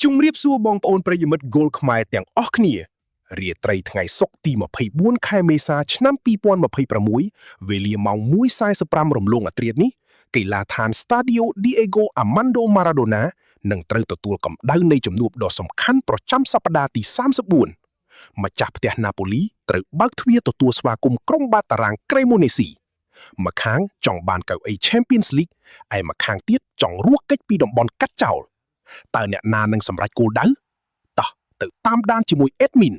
ជំរាបសួរបងប្អូនប្រិយមិត្ត Goal ខ្មែរទាំងអស់គ្នារាត្រីថ្ងៃសុក្រទី24ខែមេសាឆ្នាំ2026វេលាម៉ោង 1:45 រំលងអធ្រាត្រនេះកីឡាដ្ឋាន Stadio Diego Armando Maradona នឹងត្រូវទទួលកម្ដៅនៃជំនួបដ៏សំខាន់ប្រចាំសប្តាហ៍ទី34ម្ចាស់ផ្ទះណាប៉ូលីត្រូវបើកទ្វារទទួលស្វាគមន៍ក្រុមបាតតារាង Cremonese ម្ខាងចង់បានកៅអី Champions League ឯម្ខាងទៀតចង់រស់គេចពីតំបន់កាត់ចោលតើអ្នកណានឹងសម្រេចគោលដៅតោះទៅតាមដានជាមួយ Admin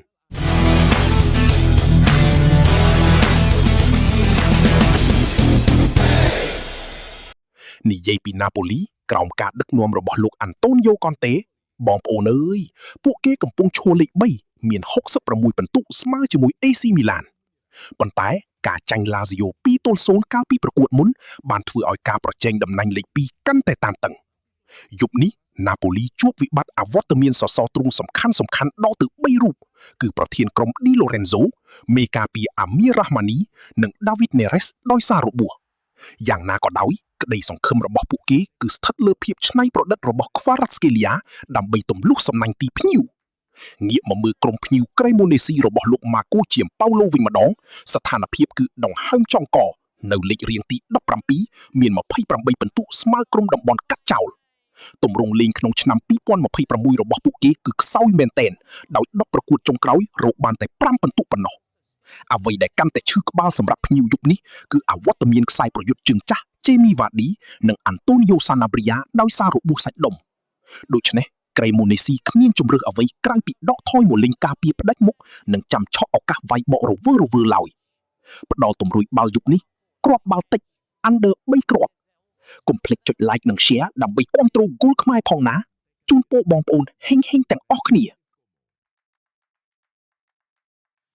និយាយពីណាប៉ូលីក្រោមការដឹកនាំរបស់លោកអាន់តូនីយ៉ូកុនតេបងប្អូនអើយពួកគេកំពុងឈរលេខ3មាន66ពិន្ទុស្មើជាមួយ AC Milan ប៉ុន្តែការចាញ់ Lazio 2-0 កាលពីប្រកួតមុនបានធ្វើឲ្យការប្រជែងតំណែងលេខ2កាន់តែតានតឹងយប់នេះណាប៉ូលីជួបវិបត្តិអវត្តមានសសរទ្រូងសំខាន់ដល់ទៅ3រូបគឺប្រធានក្រុម Di Lorenzo មេការពារ Amir Rahmani និង David Neres ដោយសាររបួសយ៉ាងណាក៏ដោយក្តីសង្ឃឹមរបស់ពួកគេគឺស្ថិតលើភាពច្នៃប្រឌិតរបស់ Kvaratskhelia ដើម្បីទម្លុះសំណាញ់ទីភ្ញៀវងាកមកមើលក្រុមភ្ញៀវ Cremonese របស់លោក Marco Giampaolo វិញម្ដងស្ថានភាពគឺដង្ហើមចុងកនៅលេខរៀងទី17មាន28ពិន្ទុស្មើក្រុមតំបន់កាត់ចោលទម្រង់លេងក្នុងឆ្នាំ2026របស់ពួកគេគឺខ្សោយមែនទែនដោយ10ប្រកួតចុងក្រោយរកបានតែ5ពិន្ទុប៉ុណ្ណោះអ្វីដែលកាន់តែឈឺក្បាលសម្រាប់ភ្ញៀវយុគនេះគឺអវត្តមានខ្សែប្រយុទ្ធជើងចាស់ Jamie Vardy និង Antonio Sanabria ដោយសាររបួសសាច់ដុំដូច្នេះ Cremonese គ្មានជំរើសអ្វីក្រៅពីដកថយមកលេងការពារផ្ដាច់មុខនិងចាំឆក់ឱកាសវាយបករវើឡើយផ្ដល់ទម្រួយបាល់យប់នេះគ្រាប់បាល់តិច under 3គ្រាប់កុំភ្លេចចុច like និង share ដើម្បីគាំទ្រ Goal ខ្មែរផងណាជូនពរបងប្អូនហេងទាំងអស់គ្នា